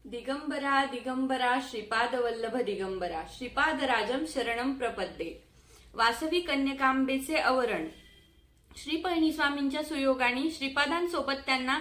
दिगंबरा दिगंबरा श्रीपाद वल्लभ दिगंबरा श्रीपाद राजम शरणम प्रपद्ये। वासवी कन्यकांबेचे आवरण। श्री पळणीस्वामींच्या सुयोगाने श्रीपादांसोबत त्यांना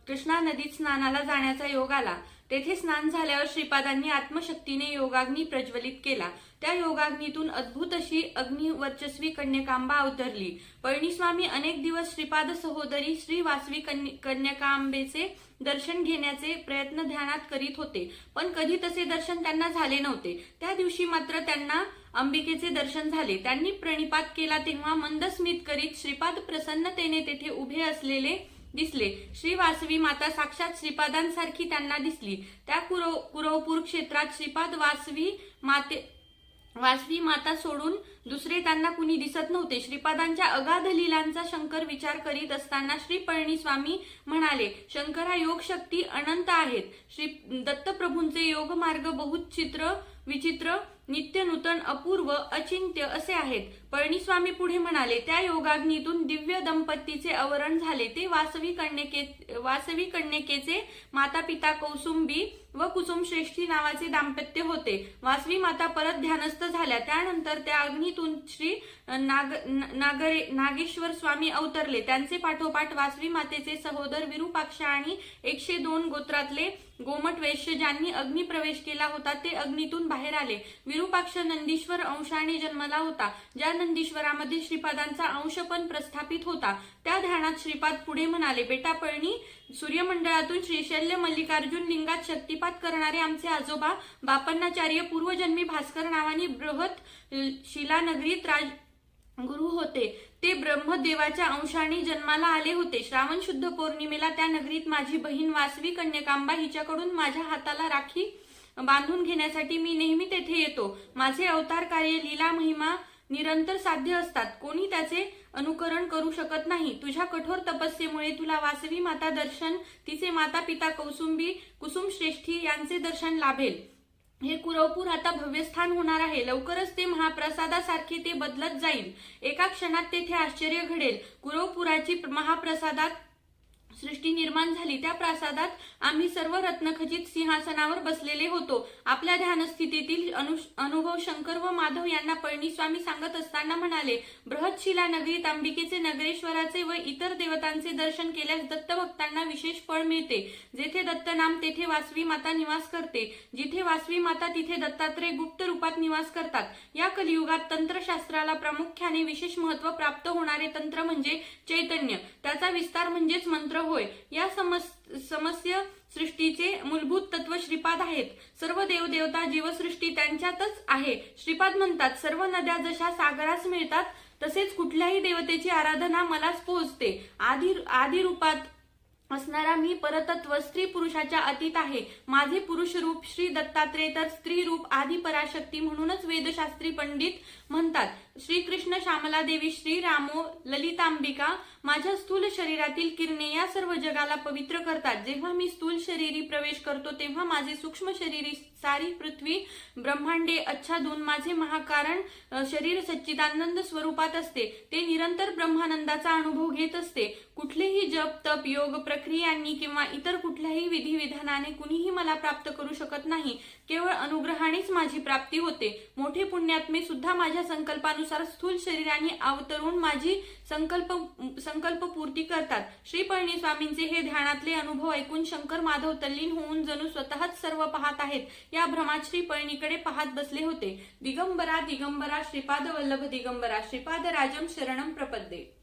कृष्णा नदीत स्नानाला जाण्याचा योग आला। तेथे स्नान झाल्यावर श्रीपादांनी आत्मशक्तीने योगाग्नी प्रज्वलित केला। त्या योगाग्नीतून अद्भुत अशी अग्निवर्चस्वी कन्यकांबा अवतरली। पळणीस्वामी अनेक दिवस श्रीपाद सहोदरी श्री वासवी कन्यकांबेचे दर्शन घेण्याचे प्रयत्न ध्यानात करीत होते, पण कधी तसे दर्शन त्यांना झाले नव्हते। त्या दिवशी मात्र त्यांना अंबिकेचे दर्शन झाले। त्यांनी प्रणिपात केला तेव्हा मंद स्मित करीत श्रीपाद प्रसन्नतेने तेथे उभे असलेले दिसले। श्री वासवी माता साक्षात श्रीपादांसारखी त्यांना दिसली। त्या कुरवपूर क्षेत्रात श्रीपाद वासवी माता सोडून दुसरे त्यांना कुणी दिसत नव्हते। श्रीपादांच्या अगाध लीलांचा शंकर विचार करीत असताना श्री पळणीस्वामी म्हणाले, शंकरा योग शक्ती अनंत आहेत। श्री दत्तप्रभूंचे योग मार्ग बहुत विचित्र नित्य नूतन अपूर्व अचिंत्य असे आहेत। पळणीस्वामी पुढे म्हणाले, त्या योगाग्नीतून दिव्य दंपतीचे आवरण झाले। ते वासवी कन्यकेचे माता पिता कौसुंबी व कुसुम श्रेष्ठी नावाचे दाम्पत्य होते। वासवी माता परत ध्यानस्थ झाल्या। त्यानंतर त्या अग्नीतून श्री नागेश्वर स्वामी अवतरले। त्यांचे पाठोपाठ वासवी मातेचे सहोदर विरूपाक्ष आणि 102 गोत्रातले गोमट वैश्य ज्यांनी अग्नी प्रवेश केला होता ते अग्नीतून बाहेर आले। विरूपाक्ष नंदीश्वर अंशाने जन्मला होता, ज्या नंदीश्वरामध्ये श्रीपादांचा अंश पण प्रस्थापित होता। त्या ध्यानात श्रीपाद पुढे म्हणाले, बेटा पळणी, सूर्यमंडळातून श्रीशैल्य मल्लिकार्जुन लिंगात शक्तिपात करणारे आमचे आजोबा बापन्नाचार्य पूर्वजन्मी भास्कर नावाने बृहत शिलानगरीत गुरु होते। ते ब्रह्मदेवाच्या अंशाने जन्माला आले होते। श्रावण शुद्ध पौर्णिमेला त्या नगरीत माझी बहीण वासवी कन्यकांबा हिच्याकडून माझ्या हाताला राखी बांधून घेण्यासाठी मी नेहमी तेथे येतो। माझे अवतार कार्य लीला महिमा निरंतर साध्य असतात, कोणी त्याचे अनुकरण करू शकत नाही। तुझ्या कठोर तपस्येमुळे तुला वासवी माता दर्शन, तिचे माता पिता कौसुंबी कुसुम श्रेष्ठी यांचे दर्शन लाभेल। हे कुरवपूर आता भव्यस्थान होणार आहे। लवकरच ते महाप्रसादासारखे ते बदलत जाईल। एका क्षणात तेथे आश्चर्य घडेल। कुरवपुराची महाप्रसादात सृष्टी निर्माण झाली। त्या प्रासादात आम्ही सर्व रत्नखचित सिंहासनावर बसलेले होतो। आपल्या ध्यानस्थितीतील अनुभव शंकर व माधव यांना पळणीस्वामी सांगत असताना म्हणाले, बृहतशिला नगरीत अंबिकेचे, नगरेश्वराचे व इतर देवतांचे दर्शन केल्यास दत्तभक्तांना विशेष फळ मिळते। जेथे दत्त नाम तेथे वासवी माता निवास करते, जिथे वासवी माता तिथे दत्तात्रय गुप्त रूपात निवास करतात। या कलियुगात तंत्रशास्त्राला प्रामुख्याने विशेष महत्व प्राप्त होणारे तंत्र म्हणजे चैतन्य, त्याचा विस्तार म्हणजेच मंत्र होय। या समस्य सृष्टीचे मूलभूत तत्व श्रीपाद आहेत। सर्व देवदेवता जीवसृष्टी त्यांच्यातच आहे। श्रीपाद म्हणतात, सर्व नद्या जशा सागरास मिळतात तसेच कुठल्याही देवतेची आराधना मलाच पोहोचते। आदी रूपात असणारा मी परतत्व स्त्री पुरुषाच्या अतीत आहे। माझे पुरुष रूप श्री दत्तात्रय तर स्त्री रूप आदी पराशक्ती म्हणूनच वेदशास्त्री पंडित म्हणतात। श्रीकृष्ण, श्यामला देवी, श्रीरामो, ललितांबिका माझ्या स्थूल शरीरातील किरणे या सर्व जगाला पवित्र करतात। जेव्हा मी स्थूल शरीरी प्रवेश करतो तेव्हा माझे सूक्ष्म शरीरी सारी पृथ्वी ब्रह्मांडे आच्छादून माझे महाकारण शरीर सच्चिदानंद स्वरूपात असते। ते निरंतर ब्रह्मानंदाचा अनुभव घेत असते। कुठलेही जप तप योग प्रक्रियांनी किंवा इतर कुठल्याही विधिविधानाने कुणीही मला प्राप्त करू शकत नाही। केवळ अनुग्रहानेच माझी प्राप्ती होते। मोठे पुण्यात्मे सुद्धा माझ्या संकल्पानुसार स्थूल शरीराने अवतरून माझी संकल्प पूर्ती करतात। श्री पळणीस्वामींचे हे ध्यानातले अनुभव ऐकून शंकर माधव तल्लीन होऊन जणू स्वतःच सर्व पाहत आहेत या भ्रमात श्री पळणीकडे पाहत बसले होते। दिगंबरा दिगंबरा श्रीपाद वल्लभ दिगंबरा श्रीपाद राजम शरणम प्रपद्ये।